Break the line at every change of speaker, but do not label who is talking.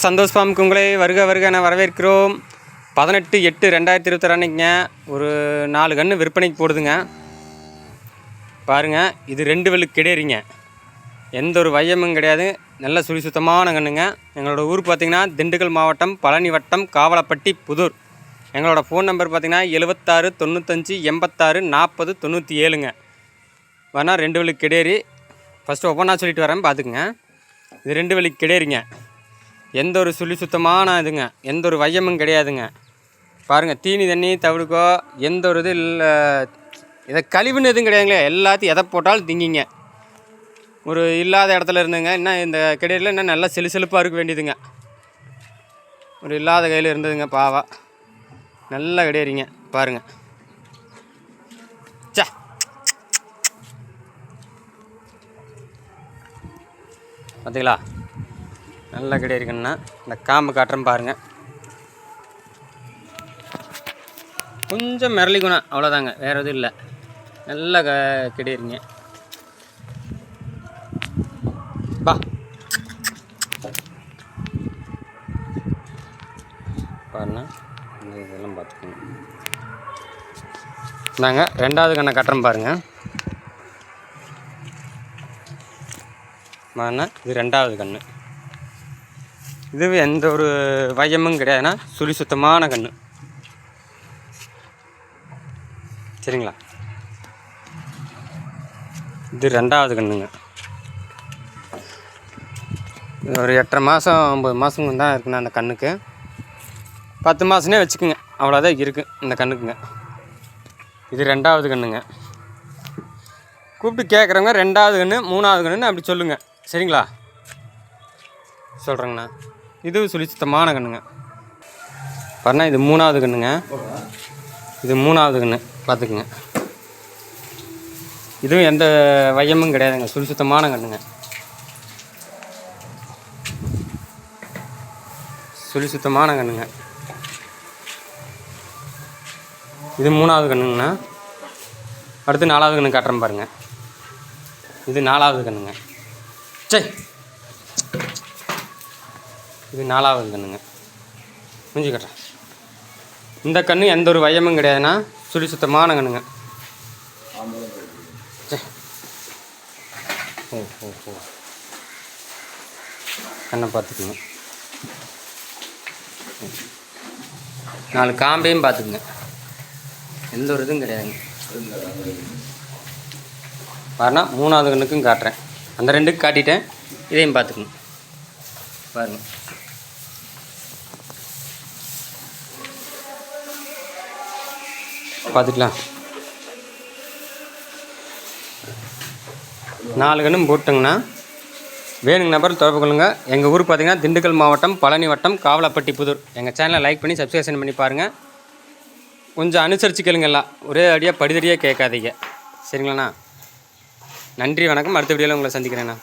சந்தோஷ் ஃபார்முக்கு உங்களை வருக வருக என வரவேற்கிறோம். 18/8/2022 அன்னைக்குங்க ஒரு 4 கன்று விற்பனைக்கு போடுதுங்க. பாருங்கள், இது 2 வெள்ளு கிடையாதுங்க. எந்த ஒரு வையமும் கிடையாது. நல்ல சுழி சுத்தமான கன்றுங்க. எங்களோட ஊர் பார்த்திங்கன்னா திண்டுக்கல் மாவட்டம் பழனி வட்டம் காவலப்பட்டி புதூர். எங்களோட ஃபோன் நம்பர் பார்த்திங்கன்னா 76 95 86 40 97ங்க. வேணால் 2 வெள்ளு கிடையாது. ஃபஸ்ட்டு ஒவ்வொன்றா சொல்லிட்டு வரேன், பார்த்துக்குங்க. இது 2 வெள்ளு கிடையாதுங்க. எந்த ஒரு சுழி சுத்தமான இதுங்க, எந்த ஒரு வையமும் கிடையாதுங்க. பாருங்கள், தீனி தண்ணி தவிடுக்கோ எந்த ஒரு இது இல்லை. இதை கழிவுன்னு எதுவும் கிடையாதுங்களே. எல்லாத்தையும் எதை போட்டாலும் திங்கிங்க. ஒரு இல்லாத இடத்துல இருந்துங்க. இன்னும் இந்த கிடையில இன்னும் நல்லா செலுப்பாக இருக்க வேண்டியதுங்க. ஒரு இல்லாத கையில் இருந்ததுங்க. பாவா நல்லா கிடையாதுங்க. பாருங்கள், சே பார்த்தீங்களா, நல்லா கிடையாதுங்கன்னா இந்த காம்பு காட்டுறேன் பாருங்கள். கொஞ்சம் மிரளி குணம், அவ்வளோதாங்க, வேறு எதுவும் இல்லை. நல்லா கிடையாதுங்க. பா பாருங்க, இதெல்லாம் பார்த்துக்கோங்க. நாங்கள் 2வது கண்ணை கட்டுறோம் பாருங்கள். இது 2வது கன்று. இது எந்த ஒரு வையமும் கிடையாதுன்னா சுழி சுத்தமான கன்று. சரிங்களா, இது 2வது கன்றுங்க. ஒரு 8.5 மாதம் 9 மாதம் தான் இருக்குண்ணா அந்த கன்றுக்கு. 10 மாதம்னே வச்சுக்குங்க, அவ்வளோதான் இருக்குது இந்த கன்றுக்குங்க. இது 2வது கன்றுங்க. கூப்பிட்டு கேட்குறவங்க 2வது கன்று 3வது கன்றுன்னு அப்படி சொல்லுங்கள். சரிங்களா, சொல்கிறேங்கண்ணா. இது சுழி சுத்தமான கன்றுங்க. பாருண்ணா, இது 3வது கன்றுங்க. இது 3வது கன்று, பார்த்துக்குங்க. இதுவும் எந்த வையமும் கிடையாதுங்க, சுழி சுத்தமான கன்றுங்க. சுழி சுத்தமான கன்றுங்க. இது 3வது கன்றுங்கண்ணா. அடுத்து 4வது கன்று காட்டுறேன் பாருங்கள். இது 4வது கன்றுங்க. சரி, இது 4வது கன்றுங்க. முடிஞ்சு கட்டுறேன். இந்த கன்று எந்த ஒரு வையமும் கிடையாதுன்னா சுழி சுத்தமான கன்றுங்க. ஓ ஓ ஓ கண்ணை பார்த்துக்குங்க. 4 காம்பையும் பார்த்துக்குங்க. எந்த ஒரு இதுவும் கிடையாதுங்க. பாருண்ணா, 3வது கன்றுக்கும் காட்டுறேன். அந்த 2க்கு காட்டிட்டேன், இதையும் பார்த்துக்குங்க. பாருங்கள், பார்த்துக்கலாம். 4 கன்றும் போட்டுங்கன்னா வேணுங்க நபர் தொடர்பு கொள்ளுங்கள். எங்கள் ஊர் பார்த்திங்கன்னா திண்டுக்கல் மாவட்டம் பழனி வட்டம் காவலப்பட்டி புதூர். எங்கள் சேனலை லைக் பண்ணி சப்ஸ்கிரிப்ஷன் பண்ணி பாருங்கள். கொஞ்சம் அனுசரித்து கேளுங்கலாம், ஒரே அடியாக படிதடியாக கேட்காதீங்க. சரிங்களாண்ணா, நன்றி வணக்கம். அடுத்த வீடியோவில் உங்களை சந்திக்கிறேண்ணா.